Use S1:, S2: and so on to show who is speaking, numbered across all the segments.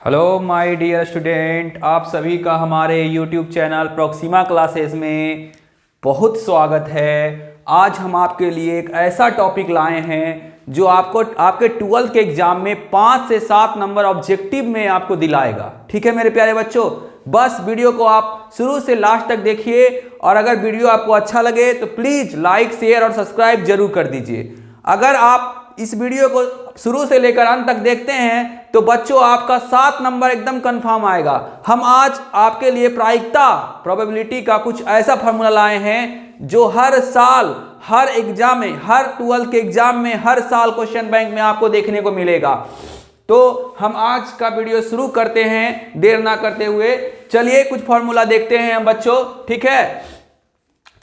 S1: Hello my dear student, आप सभी का हमारे यूट्यूब चैनल प्रोक्सिमा क्लासेस में बहुत स्वागत है। आज हम आपके लिए एक ऐसा टॉपिक लाए हैं जो आपको आपके 12th के एग्जाम में 5 से 7 नंबर ऑब्जेक्टिव में आपको दिलाएगा। ठीक है मेरे प्यारे बच्चों, बस वीडियो को आप शुरू से लास्ट तक देखिए और अगर वीडियो आपको अच्छा लगे तो प्लीज़ लाइक, शेयर और सब्सक्राइब जरूर कर दीजिए। अगर आप इस वीडियो को शुरू से लेकर अंत तक देखते हैं तो बच्चों आपका 7 नंबर एकदम कंफर्म आएगा। हम आज आपके लिए प्रायिकता प्रोबेबिलिटी का कुछ ऐसा फॉर्मूला लाए हैं जो हर साल हर एग्जाम में, हर 12th के एग्जाम में, हर साल क्वेश्चन बैंक में आपको देखने को मिलेगा। तो हम आज का वीडियो शुरू करते हैं देर ना करते हुए। चलिए कुछ फॉर्मूला देखते हैं हम बच्चों, ठीक है।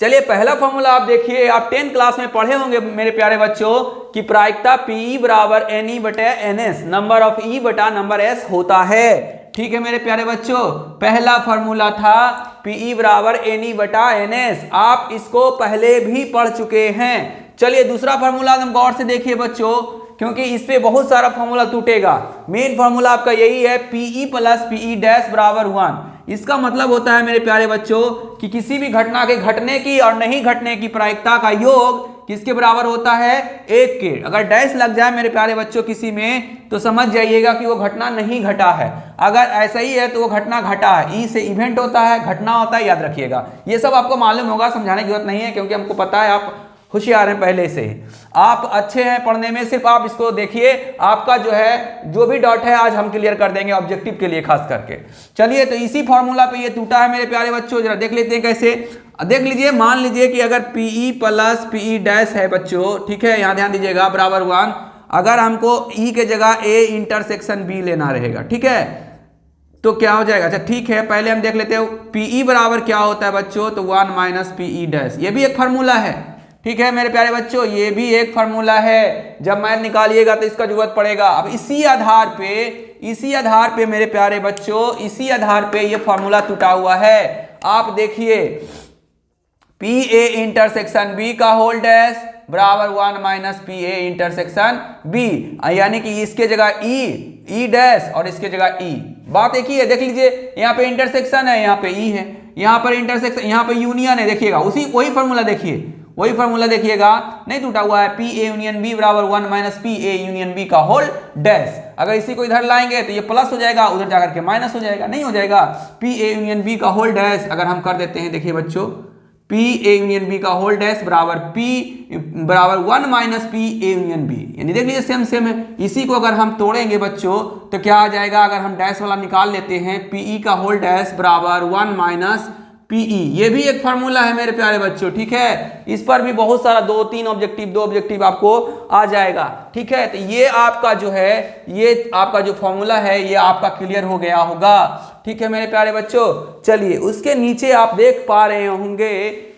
S1: चलिए पहला फॉर्मूला आप देखिए, आप 10th क्लास में पढ़े होंगे मेरे प्यारे बच्चों कि प्रायिकता पी बराबर एन ई बटा एन एस, नंबर ऑफ ई बटा नंबर एस होता है। ठीक है मेरे प्यारे बच्चों, पहला फॉर्मूला था पी बराबर एन ई बटा एन एस। आप इसको पहले भी पढ़ चुके हैं। चलिए दूसरा फॉर्मूला हम गौर से देखिए बच्चों, क्योंकि इस पे बहुत सारा फॉर्मूला टूटेगा। मेन फॉर्मूला आपका यही है, पीई प्लस पीई डैश बराबर 1। इसका मतलब होता है मेरे प्यारे बच्चों कि किसी भी घटना के घटने की और नहीं घटने की प्रायिकता का योग किसके बराबर होता है, 1 के। अगर डैश लग जाए मेरे प्यारे बच्चों किसी में तो समझ जाइएगा कि वो घटना नहीं घटा है। अगर ऐसा ही है तो वो घटना घटा है। ई से इवेंट होता है, घटना होता है, याद रखिएगा। ये सब आपको मालूम होगा, समझाने की जरूरत नहीं है क्योंकि हमको पता है आप होशियार हैं पहले से, आप अच्छे हैं पढ़ने में। सिर्फ आप इसको देखिए, आपका जो है जो भी डाउट है आज हम क्लियर कर देंगे ऑब्जेक्टिव के लिए खास करके। चलिए तो इसी फॉर्मूला पे ये टूटा है मेरे प्यारे बच्चों, जरा देख लेते हैं कैसे। देख लीजिए, मान लीजिए कि अगर पीई प्लस पीई डैश है बच्चों, ठीक है, यहाँ ध्यान दीजिएगा, बराबर 1। अगर हमको ई के जगह ए इंटरसेक्शन बी लेना रहेगा, ठीक है, तो क्या हो जाएगा। अच्छा ठीक है, पहले हम देख लेते हैं पीई बराबर क्या होता है बच्चों, तो 1 माइनस पीई डैश। ये भी एक फार्मूला है, ठीक है मेरे प्यारे बच्चों, ये भी एक फार्मूला है। जब मैथ निकालिएगा तो इसका जरूरत पड़ेगा। अब इसी आधार पे मेरे प्यारे बच्चों, इसी आधार पे ये फार्मूला टूटा हुआ है। आप देखिए, पी ए इंटरसेक्शन बी का होल डैश बराबर 1 minus P A intersection B, यानी कि इसके जगह ई डैश और इसके जगह ई। बात एक ही है, देख लीजिए, यहाँ पे इंटरसेक्शन है, यहाँ पे ई है, यहाँ पर इंटरसेक्शन, यहाँ पे यूनियन है। देखिएगा वही फार्मूला देखिए, वही फार्मूला देखिएगा, नहीं टूटा हुआ है। पी ए यूनियन बी बराबर 1 minus P A union B का होल डैश। अगर इसी को इधर लाएंगे तो ये प्लस हो जाएगा, उधर जाकर के माइनस हो जाएगा, नहीं हो जाएगा। पी ए यूनियन बी का होल डैश अगर हम कर देते हैं, देखिए बच्चों, पी ए यूनियन बी का होल डैश बराबर पी बराबर 1 minus P A union B, यानी देख लीजिए सेम है। इसी को अगर हम तोड़ेंगे बच्चों तो क्या आ जाएगा, अगर हम डैश वाला निकाल लेते हैं, पीई का होल डैश बराबर 1 माइनस पीई। ये भी एक फार्मूला है मेरे प्यारे बच्चों, ठीक है। इस पर भी बहुत सारा 2 ऑब्जेक्टिव आपको आ जाएगा, ठीक है। तो ये आपका जो है, ये आपका जो फॉर्मूला है ये आपका क्लियर हो गया होगा, ठीक है मेरे प्यारे बच्चों। चलिए उसके नीचे आप देख पा रहे होंगे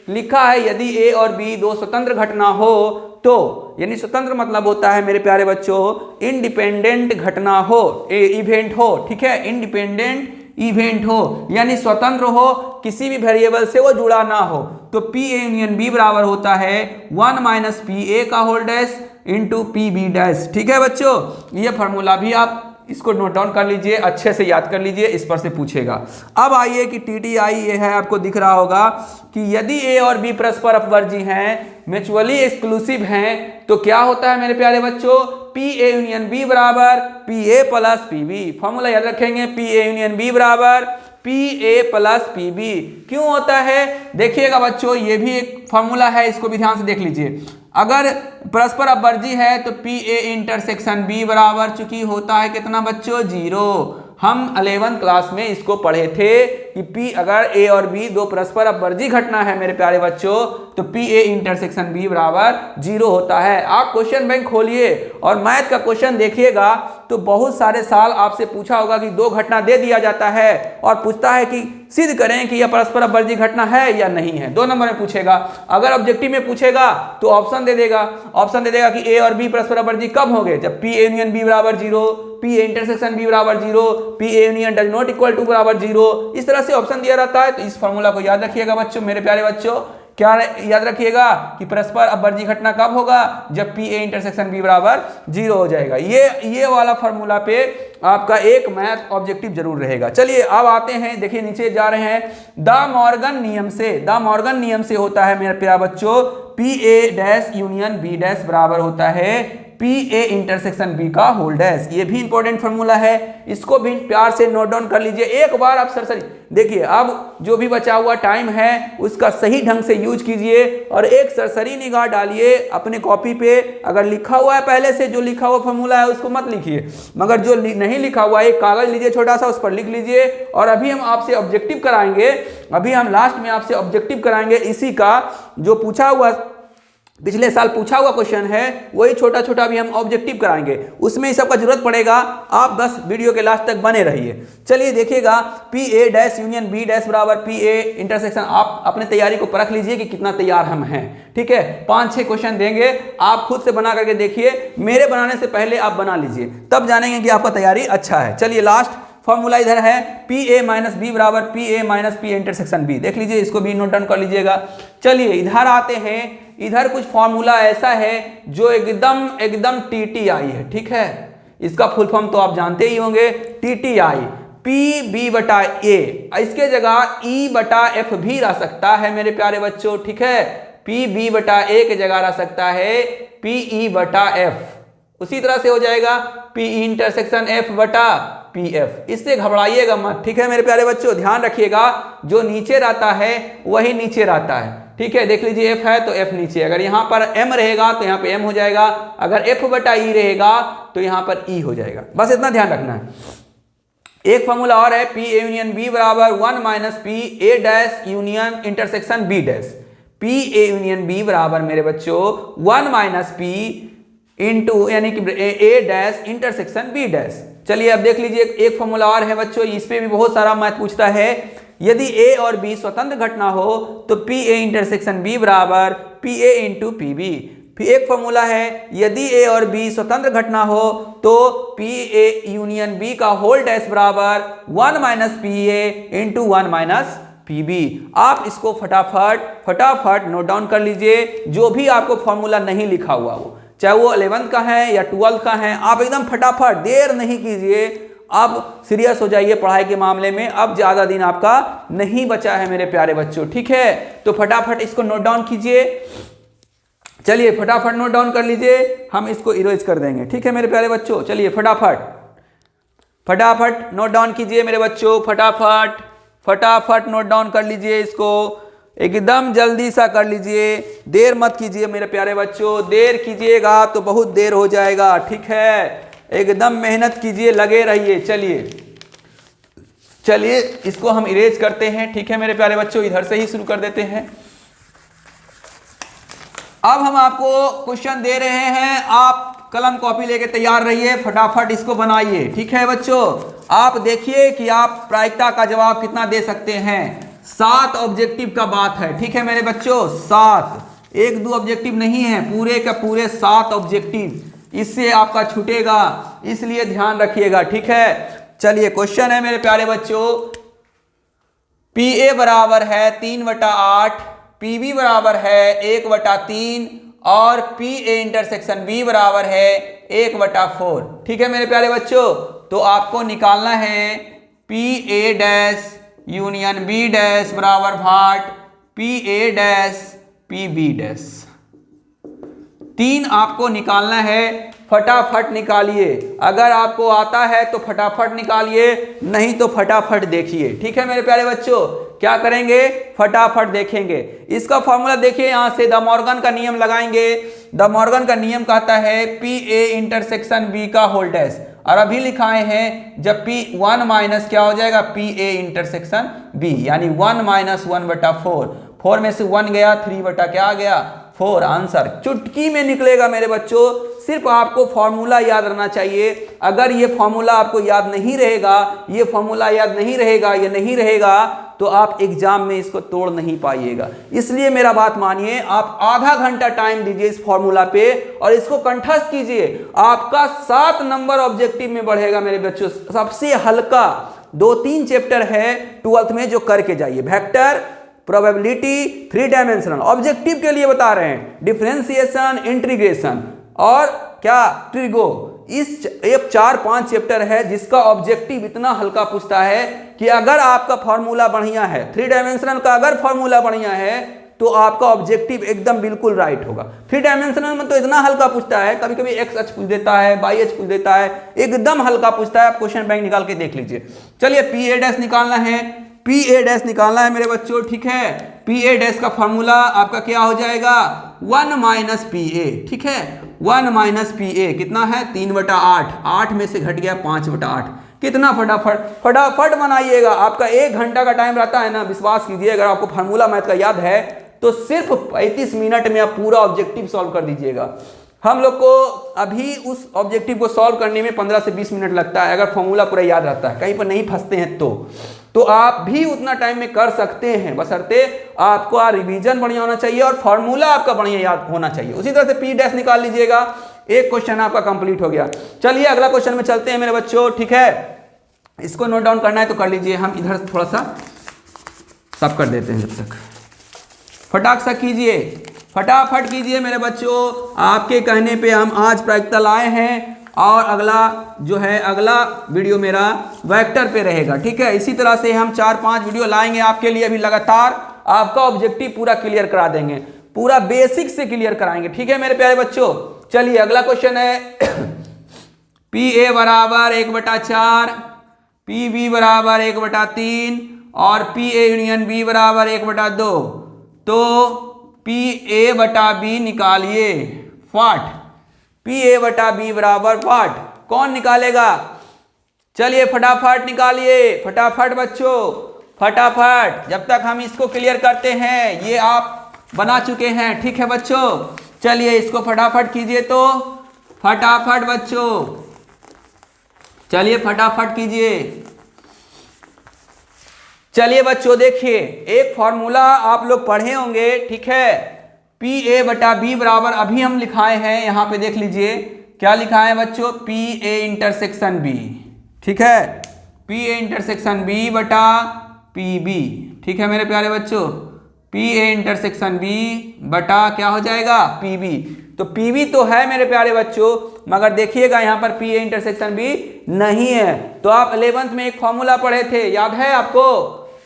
S1: लिखा है, यदि ए और बी 2 स्वतंत्र घटना हो तो, यानी स्वतंत्र मतलब होता है मेरे प्यारे बच्चों इंडिपेंडेंट घटना हो, इवेंट हो, ठीक है, इंडिपेंडेंट इवेंट हो, यानी स्वतंत्र हो, किसी भी वेरिएबल से वो जुड़ा ना हो, तो पी ए यूनियन बी बराबर होता है 1 माइनस पी ए का whole dash into P B dash. ठीक है बच्चों, ये फार्मूला भी आप इसको नोट डाउन कर लीजिए, अच्छे से याद कर लीजिए, इस पर से पूछेगा। अब आइए कि टीटीआई ये है, आपको दिख रहा होगा कि यदि ए और बी परस्पर अपवर्जी हैं, म्यूचुअली एक्सक्लूसिव हैं, तो क्या होता है मेरे प्यारे बच्चों, पी ए यूनियन बी बराबर P A plus P B. Formula याद रखेंगे, पी ए यूनियन बी बराबर P A plus P B. क्यों होता है देखिएगा बच्चों, ये भी एक फॉर्मूला है, इसको भी ध्यान से देख लीजिए। अगर परस्पर अपवर्जी है तो पी ए इंटरसेक्शन बी बराबर चूंकि होता है कितना बच्चों, 0। हम 11th क्लास में इसको पढ़े थे कि पी अगर ए और बी 2 परस्पर अपवर्जी घटना है मेरे प्यारे बच्चों तो पी ए इंटरसेक्शन बी बराबर 0 होता है। आप क्वेश्चन बैंक खोलिए और मैथ का क्वेश्चन देखिएगा तो बहुत सारे साल आपसे पूछा होगा कि 2 घटना दे दिया जाता है और पूछता है कि सिद्ध करें कि यह परस्पर अपवर्जी घटना है या नहीं है। 2 नंबर में पूछेगा। अगर ऑब्जेक्टिव में पूछेगा तो ऑप्शन दे देगा कि ए और बी परस्पर अपवर्जी कब होंगे, जब पी ए यूनियन बी बराबर 0, पी ए इंटरसेक्शन बी बराबर 0, P A union does not equal to बराबर 0। इस तरह से ऑप्शन दिया रहता है। तो इस फॉर्मूला को याद रखिएगा बच्चों, मेरे प्यारे बच्चों, क्या याद रखिएगा कि परस्पर अपवर्जी घटना कब होगा, जब पी ए इंटरसेक्शन बी बराबर 0 हो जाएगा। ये वाला फॉर्मूला पे आपका एक मैथ ऑब्जेक्टिव जरूर रहेगा। चलिए अब आते हैं, देखिए नीचे जा रहे हैं। द मॉर्गन नियम से होता है मेरे प्यारे बच्चों P A dash union B dash बराबर होता है पी ए इंटरसेक्शन बी का होल डैश। ये भी इंपॉर्टेंट फॉर्मूला है, इसको भी प्यार से नोट डाउन कर लीजिए। एक बार आप सरसरी देखिए, अब जो भी बचा हुआ टाइम है उसका सही ढंग से यूज कीजिए और एक सरसरी निगाह डालिए अपने कॉपी पे। अगर लिखा हुआ है पहले से, जो लिखा हुआ फॉर्मूला है उसको मत लिखिए, मगर जो नहीं लिखा हुआ एक कागज लीजिए छोटा सा, उस पर लिख लीजिए। और अभी हम आपसे ऑब्जेक्टिव कराएंगे, अभी हम लास्ट में आपसे ऑब्जेक्टिव कराएंगे इसी का, जो पूछा हुआ पिछले साल पूछा हुआ क्वेश्चन है, वही छोटा छोटा भी हम ऑब्जेक्टिव कराएंगे, उसमें सबका जरूरत पड़ेगा। आप बस वीडियो के लास्ट तक बने रहिए। चलिए देखिएगा, P A dash union B dash बराबर पी ए इंटरसेक्शन। आप अपने तैयारी को परख लीजिए कि कितना तैयार हम हैं, ठीक है। 5-6 क्वेश्चन देंगे, आप खुद से बना करके देखिए, मेरे बनाने से पहले आप बना लीजिए, तब जानेंगे कि आपका तैयारी अच्छा है। चलिए लास्ट फॉर्मूला इधर है, पी ए माइनस बी बराबर P A minus P intersection B. देख लीजिए, इसको भी नोट डाउन कर लीजिएगा। चलिए इधर आते हैं, इधर कुछ फॉर्मूला ऐसा है जो एकदम टीटीआई है, ठीक है। इसका फुल फॉर्म तो आप जानते ही होंगे, टीटीआई, पी बी बटा ए। इसके जगह ई बटा एफ भी रह सकता है मेरे प्यारे बच्चों, ठीक है। पी बी बटा ए के जगह रह सकता है पी ई बटा एफ। उसी तरह से हो जाएगा पी इंटरसेक्शन एफ बटा पी एफ। इससे घबराइएगा मत, ठीक है मेरे प्यारे बच्चों। ध्यान रखिएगा, जो नीचे रहता है वही नीचे रहता है, ठीक है। देख लीजिए, एफ है तो एफ नीचे, अगर यहाँ पर एम रहेगा तो यहाँ पे एम हो जाएगा, अगर एफ बटा ई रहेगा तो यहाँ पर ई हो जाएगा। बस इतना ध्यान रखना है। एक फॉर्मूला और है, पी ए यूनियन बी बराबर 1 minus P A dash union intersection B dash. P A union B बराबर मेरे बच्चों 1 माइनस पी इंटू यानी कि A dash intersection B dash. चलिए अब देख लीजिए, एक फॉर्मूला और है बच्चों, इस पे भी बहुत सारा मैथ पूछता है। यदि ए और बी स्वतंत्र घटना हो तो पी ए इंटरसेक्शन बी बराबर P A into P B. फिर एक फॉर्मूला है, यदि ए और बी स्वतंत्र घटना हो तो पी ए यूनियन बी का होल डैश बराबर 1 minus P A into 1 minus P B. आप इसको फटाफट नोट डाउन कर लीजिए, जो भी आपको फॉर्मूला नहीं लिखा हुआ हो, चाहे वो 11th का है या 12th का है, आप एकदम फटाफट, देर नहीं कीजिए। अब सीरियस हो जाइए पढ़ाई के मामले में, अब ज़्यादा दिन आपका नहीं बचा है मेरे प्यारे बच्चों, ठीक है। तो फटाफट इसको नोट डाउन कीजिए। चलिए फटाफट नोट डाउन कर लीजिए, हम इसको इरेज कर देंगे, ठीक है मेरे प्यारे बच्चों। चलिए फटाफट नोट डाउन कीजिए मेरे बच्चों, फटाफट नोट डाउन कर लीजिए, इसको एकदम जल्दी सा कर लीजिए, देर मत कीजिए मेरे प्यारे बच्चों। देर कीजिएगा तो बहुत देर हो जाएगा, ठीक है। एकदम मेहनत कीजिए, लगे रहिए। चलिए इसको हम इरेज करते हैं, ठीक है मेरे प्यारे बच्चों। इधर से ही शुरू कर देते हैं। अब हम आपको क्वेश्चन दे रहे हैं, आप कलम कॉपी लेके तैयार रहिए, फटाफट इसको बनाइए, ठीक है बच्चों। आप देखिए कि आप प्रायिकता का जवाब कितना दे सकते हैं। 7 ऑब्जेक्टिव का बात है, ठीक है मेरे बच्चों, 7, 1-2 ऑब्जेक्टिव नहीं है, पूरे का पूरे 7 ऑब्जेक्टिव, इससे आपका छूटेगा, इसलिए ध्यान रखिएगा, ठीक है। चलिए क्वेश्चन है मेरे प्यारे बच्चों, पी ए बराबर है 3/8, पी बी बराबर है 1/3 और पी ए इंटरसेक्शन बी बराबर है 1/4, ठीक है मेरे प्यारे बच्चों। तो आपको निकालना है P A dash union B dash बराबर भाट P A dash P B dash. 3 आपको निकालना है, फटाफट निकालिए। अगर आपको आता है तो फटाफट निकालिए, नहीं तो फटाफट देखिए, ठीक है मेरे प्यारे बच्चों। क्या करेंगे, फटाफट देखेंगे। इसका फॉर्मूला देखिए, यहां से द मॉर्गन का नियम लगाएंगे। द मॉर्गन का नियम कहता है पी ए इंटरसेक्शन बी का होल डैश, और अभी लिखाए हैं जब पी 1 माइनस क्या हो जाएगा पी ए इंटरसेक्शन बी, यानी 1 माइनस 1/4, 4 में से 1 गया, 3 बटा क्या आ गया 4। आंसर चुटकी में निकलेगा मेरे बच्चों। सिर्फ आपको फॉर्मूला याद रहना चाहिए। अगर ये फॉर्मूला आपको याद नहीं रहेगा, ये फॉर्मूला याद नहीं रहेगा, ये नहीं रहेगा, तो आप एग्जाम में इसको तोड़ नहीं पाइएगा। इसलिए मेरा बात मानिए, आप आधा घंटा टाइम दीजिए इस फॉर्मूला पे और इसको कंठस्थ कीजिए। आपका 7 नंबर ऑब्जेक्टिव में बढ़ेगा मेरे बच्चों। सबसे हल्का 2-3 चैप्टर है 12th में जो करके जाइए। वेक्टर प्रोबेबिलिटी 3 डायमेंशनल, ऑब्जेक्टिव के लिए बता रहे हैं, डिफरेंशिएशन, इंटीग्रेशन और क्या ट्रिगो। इस एक 4-5 चैप्टर है जिसका ऑब्जेक्टिव इतना हल्का पूछता है कि अगर आपका फॉर्मूला बढ़िया है, 3 डायमेंशनल का अगर फॉर्मूला बढ़िया है तो आपका ऑब्जेक्टिव एकदम बिल्कुल राइट होगा। 3 डायमेंशनल में तो इतना हल्का पूछता है, कभी कभी एक्स अक्ष पूछ देता है, वाई अक्ष पूछ देता है, एकदम हल्का पूछता है। आप क्वेश्चन बैंक निकाल के देख लीजिए। चलिए पी ए डैश निकालना है, पी ए डैश निकालना है मेरे बच्चों, ठीक है। पी ए डैश का फॉर्मूला आपका क्या हो जाएगा, 1 माइनस पी ए, ठीक है। 1 माइनस पी ए कितना है, 3/8, 8 में से घट गया 5/8। कितना फटाफट बनाइएगा। आपका 1 घंटा का टाइम रहता है ना, विश्वास कीजिए अगर आपको फार्मूला मैथ का याद है तो सिर्फ 35 मिनट में आप पूरा ऑब्जेक्टिव सॉल्व कर दीजिएगा। हम लोग को अभी उस ऑब्जेक्टिव को सॉल्व करने में 15 से 20 मिनट लगता है, अगर फॉर्मूला पूरा याद रहता है, कहीं पर नहीं फंसते हैं तो आप भी उतना टाइम में कर सकते हैं, बशर्ते आपका रिवीजन बढ़िया होना चाहिए और फॉर्मूला आपका बढ़िया याद होना चाहिए। उसी तरह से पी डैश निकाल लीजिएगा। एक क्वेश्चन आपका कंप्लीट हो गया। चलिए अगला क्वेश्चन में चलते हैं मेरे बच्चों, ठीक है। इसको नोट डाउन करना है तो कर लीजिए, हम इधर थोड़ा सा सब कर देते हैं। जब तक फटाक सा कीजिए, फटाफट कीजिए मेरे बच्चों। आपके कहने पे हम आज प्रायिकता लाए हैं और अगला जो है अगला वीडियो मेरा वेक्टर पे रहेगा, ठीक है। इसी तरह से हम 4-5 वीडियो लाएंगे आपके लिए अभी लगातार। आपका ऑब्जेक्टिव पूरा क्लियर करा देंगे, पूरा बेसिक से क्लियर कराएंगे, ठीक है मेरे प्यारे बच्चों। चलिए अगला क्वेश्चन है पी ए बराबर 1/4, पी बी बराबर 1/3 और पी ए यूनियन बी बराबर 1/2। तो पी ए बटा बी निकालिए व्हाट, पी ए बटा बी बराबर व्हाट, कौन निकालेगा? चलिए फटाफट निकालिए, फटाफट बच्चों, फटाफट। जब तक हम इसको क्लियर करते हैं, ये आप बना चुके हैं, ठीक है बच्चों। चलिए इसको फटाफट कीजिए, तो फटाफट बच्चों, चलिए फटाफट कीजिए। चलिए बच्चों देखिए, एक फॉर्मूला आप लोग पढ़े होंगे, ठीक है। पी ए बटा बी बराबर अभी हम लिखाए हैं, यहां पे देख लीजिए क्या लिखा है बच्चों, पी ए इंटरसेक्शन बी, ठीक है। पी ए इंटरसेक्शन बी बटा पी बी, ठीक है मेरे प्यारे बच्चों। पी ए इंटरसेक्शन बी बटा क्या हो जाएगा, पी बी। तो पी बी तो है मेरे प्यारे बच्चों, मगर देखिएगा यहाँ पर पी ए इंटरसेक्शन बी नहीं है। तो आप 11th में एक फॉर्मूला पढ़े थे, याद है आपको?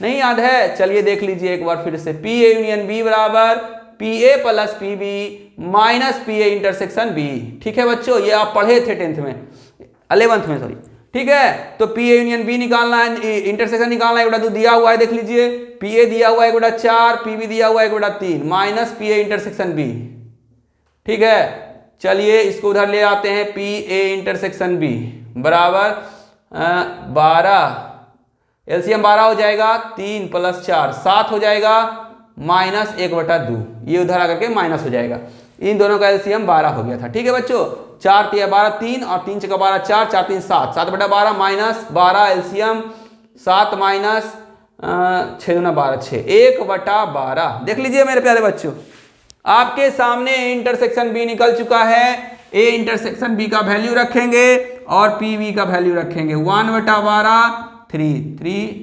S1: नहीं याद है? चलिए देख लीजिए एक बार फिर से। पी ए यूनियन बी बराबर P A plus P B minus P A intersection B, ठीक है बच्चों। ये आप पढ़े थे 10th में, 11th में सॉरी, ठीक है। तो पी ए यूनियन बी निकालना है, इंटरसेक्शन निकालना है, 1/2 दिया हुआ है, देख लीजिए। पी ए दिया हुआ है 1/4, पी बी दिया हुआ है 1/3 minus P A intersection B, ठीक है। चलिए इसको उधर ले आते हैं, पी ए इंटरसेक्शन बी बराबर 12, एलसीएम 12 हो जाएगा, 3 + 4 7 हो जाएगा, माइनस 1/2, ये उधर आकर के माइनस हो जाएगा। इन दोनों का एलसीएम 12 हो गया था, ठीक है बच्चों। 4 × 12 3 और 3 × 12 4, 4 × 3 7, 7/12 माइनस 12 एलसीएम 7 माइनस 6 × 12 6, 1/12। देख लीजिए मेरे प्यारे बच्चों, आपके सामने इंटरसेक्शन बी निकल चुका है। ए इंटरसेक्शन बी का वैल्यू रखेंगे और पी बी का वैल्यू रखेंगे। 1/12 3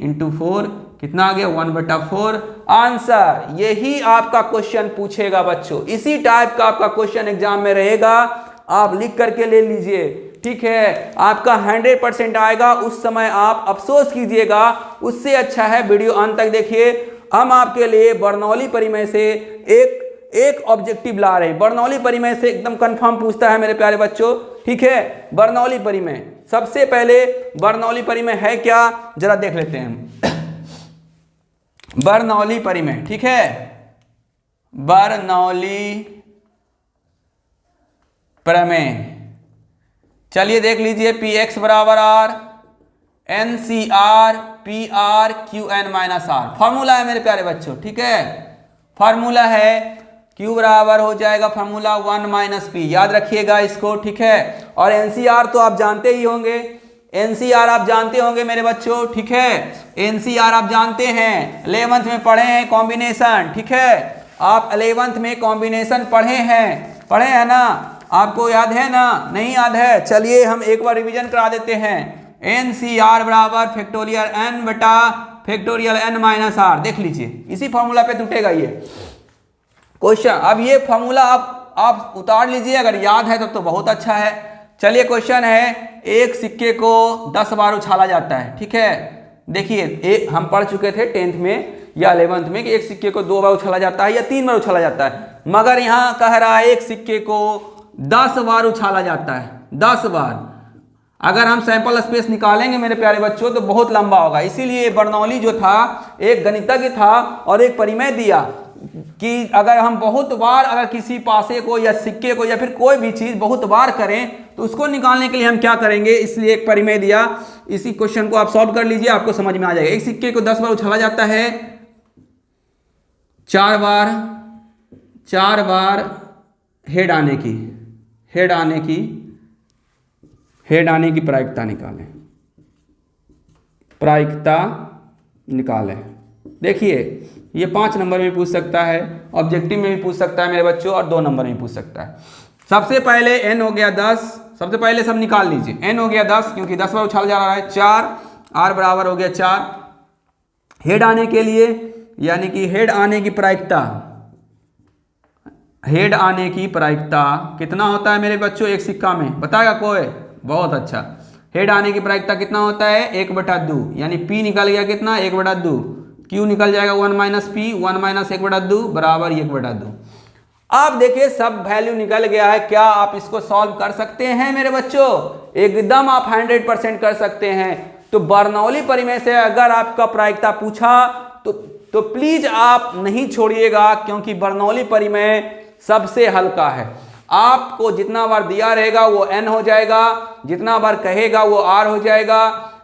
S1: × 4 कितना आ गया, 1/4 आंसर। यही आपका क्वेश्चन पूछेगा बच्चों, इसी टाइप का आपका क्वेश्चन एग्जाम में रहेगा। आप लिख करके ले लीजिए, ठीक है। आपका 100% आएगा, उस समय आप अफसोस कीजिएगा। उससे अच्छा है वीडियो अंत तक देखिए। हम आपके लिए बर्नौली परिमेय से एक ऑब्जेक्टिव ला रहे हैं। बर्नौली परिमेय से एकदम कंफर्म पूछता है मेरे प्यारे बच्चों, ठीक है। बर्नौली परिमेय, सबसे पहले बर्नौली परिमेय है क्या, जरा देख लेते हैं। बर्नौली परिमेय, ठीक है। बर्नौली प्रमेय, चलिए देख लीजिए। पी एक्स बराबर R, N C R, P R Q N minus R, formula है मेरे प्यारे बच्चों, ठीक है। फॉर्मूला है Q बराबर हो जाएगा फॉर्मूला 1 - P, याद रखिएगा इसको, ठीक है। और NCR तो आप जानते ही होंगे, NCR आप जानते होंगे मेरे बच्चों, ठीक है। NCR आप जानते हैं, 11th में पढ़े हैं कॉम्बिनेशन, ठीक है। आप 11th में कॉम्बिनेशन पढ़े हैं ना, आपको याद है ना? नहीं याद है? चलिए हम एक बार रिवीजन करा देते हैं। NCR बराबर फैक्टोरियल n बटा फैक्टोरियल n माइनस आर, देख लीजिए इसी फॉर्मूला पे टूटेगा ये क्वेश्चन। अब ये फॉर्मूला आप उतार लीजिए, अगर याद है तो बहुत अच्छा है। चलिए क्वेश्चन है, एक सिक्के को 10 बार उछाला जाता है, ठीक है। देखिए हम पढ़ चुके थे 10th में या 11th में कि एक सिक्के को 2 बार उछाला जाता है या 3 बार उछाला जाता है, मगर यहाँ कह रहा है एक सिक्के को 10 बार उछाला जाता है, 10 बार। अगर हम सैंपल स्पेस निकालेंगे मेरे प्यारे बच्चों तो बहुत लंबा होगा, इसीलिए बर्नौली जो था एक गणितज्ञ था और एक परिमेय दिया कि अगर हम बहुत बार अगर किसी पासे को या सिक्के को या फिर कोई भी चीज़ बहुत बार करें तो उसको निकालने के लिए हम क्या करेंगे, इसलिए एक परिमेय दिया। इसी क्वेश्चन को आप सॉल्व कर लीजिए, आपको समझ में आ जाएगा। एक सिक्के को 10 बार उछाला जाता है, 4 बार हेड आने की प्रायिकता निकालें। देखिए ये 5 नंबर में पूछ सकता है, ऑब्जेक्टिव में भी पूछ सकता है मेरे बच्चों, और 2 नंबर में पूछ सकता है। सबसे पहले n हो गया 10, सबसे पहले सब निकाल लीजिए। n हो गया 10 क्योंकि 10 बार उछाला जा रहा है, 4 r बराबर हो गया 4। हेड आने के लिए यानी कि हेड आने की प्रायिकता कितना होता है मेरे बच्चों एक सिक्का में, बताएगा कोई? बहुत अच्छा। हेड आने की प्रायिकता कितना होता है, 1/2, यानी p निकल गया कितना, 1/2। q निकल जाएगा 1 माइनस पी, 1 माइनस 1/2 बराबर 1/2। अब देखिए सब वैल्यू निकल गया है। क्या आप इसको सॉल्व कर सकते हैं मेरे बच्चों? एकदम आप 100% कर सकते हैं। तो बर्नौली परिमेय से अगर आपका प्रायिकता पूछा तो प्लीज आप नहीं छोड़िएगा, क्योंकि बर्नौली परिमेय सबसे हल्का है। आपको जितना बार दिया रहेगा वो n हो जाएगा, जितना बार कहेगा वो r हो जाएगा।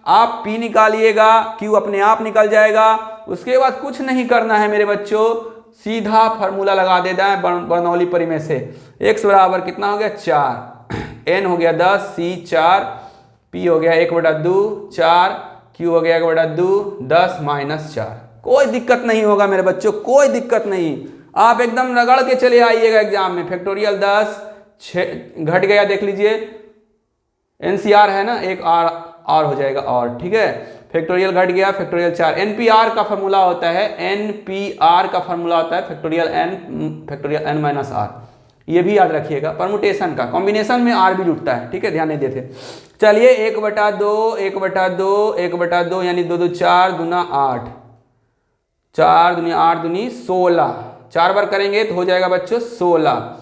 S1: आप p निकालिएगा, q अपने आप निकल जाएगा। उसके बाद कुछ नहीं करना है मेरे बच्चों, सीधा फार्मूला लगा देना है बर्नौली परिमेय से। x बराबर कितना हो गया, 4, n हो गया 10, c 4, p हो गया 1/2, 4, q हो गया 1/2, 10 माइनस 4। कोई दिक्कत नहीं होगा मेरे बच्चों, कोई दिक्कत नहीं। आप एकदम रगड़ के चले आइएगा एग्जाम में। फैक्टोरियल 10 6 घट गया, देख लीजिए NCR है ना, एक R हो जाएगा और, ठीक है। फैक्टोरियल घट गया, फैक्टोरियल 4। NPR का फॉर्मूला होता है, NPR का फॉर्मूला होता है फैक्टोरियल n माइनस r। ये भी याद रखिएगा, परमुटेशन का कॉम्बिनेशन में r भी जुटता है, ठीक है, ध्यान नहीं देते। चलिए 1/2 यानी 2 2 4 दूना 8, 4 दूनी 8 दूनी 16, 4 बार करेंगे तो हो जाएगा बच्चों 16।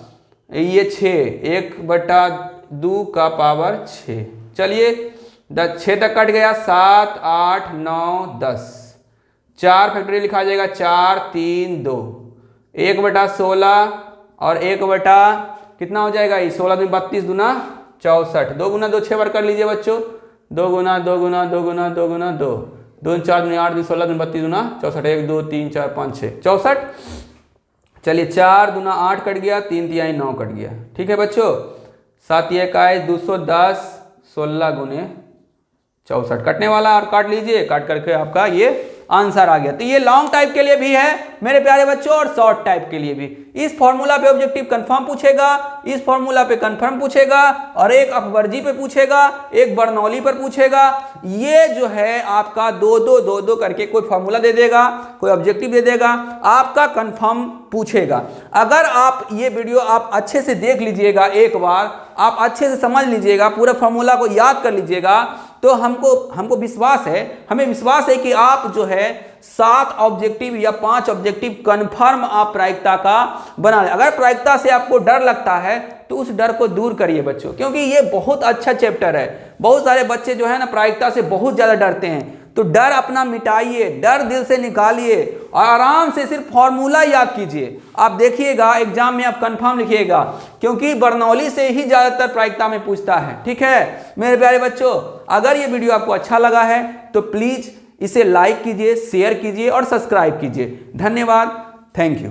S1: ये 6, 1/2 का पावर 6। चलिए 6 तक कट गया, 7 8 9 10, 4 फैक्टोरियल लिखा जाएगा 4 3 2, 1/16 और 1 कितना हो जाएगा, 16 दूनी 32 दूना 64, 2 गुना 2 6 बार कर लीजिए बच्चों, 2 गुना 2 गुना 2 गुना 2 गुना 2, 2 4 दूनी 8 दूनी 16 दूनी 32 दूना 64, 1 2 3 4 5 6 64। चलिए 4 दूना 8 कट गया, 3 तिहाई 9 कट गया, ठीक है बच्चों। 7 21 210, 16 गुने 64 कटने वाला, और काट लीजिए, काट करके आपका ये आंसर आ गया। तो ये लॉन्ग टाइप के लिए भी है मेरे प्यारे बच्चों और शॉर्ट टाइप के लिए भी। इस फॉर्मूला पे ऑब्जेक्टिव कंफर्म पूछेगा, इस फॉर्मूला पे कंफर्म पूछेगा, और एक अपवर्जी पे पूछेगा, एक बर्नौली पर पूछेगा। ये जो है आपका 2 करके कोई फॉर्मूला दे देगा, कोई ऑब्जेक्टिव दे देगा, आपका कंफर्म पूछेगा। अगर आप ये वीडियो आप अच्छे से देख लीजिएगा, एक बार आप अच्छे से समझ लीजिएगा, पूरा फॉर्मूला को याद कर लीजिएगा, तो हमको विश्वास है, हमें विश्वास है कि आप जो है 7 ऑब्जेक्टिव या 5 ऑब्जेक्टिव कंफर्म आप प्रायिकता का बना लें। अगर प्रायिकता से आपको डर लगता है तो उस डर को दूर करिए बच्चों, क्योंकि ये बहुत अच्छा चैप्टर है। बहुत सारे बच्चे जो है ना प्रायिकता से बहुत ज़्यादा डरते हैं, तो डर अपना मिटाइए, डर दिल से निकालिए और आराम से सिर्फ फॉर्मूला याद कीजिए। आप देखिएगा एग्जाम में आप कंफर्म लिखिएगा, क्योंकि बर्नौली से ही ज़्यादातर प्रायिकता में पूछता है, ठीक है मेरे प्यारे बच्चों। अगर ये वीडियो आपको अच्छा लगा है तो प्लीज़ इसे लाइक कीजिए, शेयर कीजिए और सब्सक्राइब कीजिए। धन्यवाद, थैंक यू।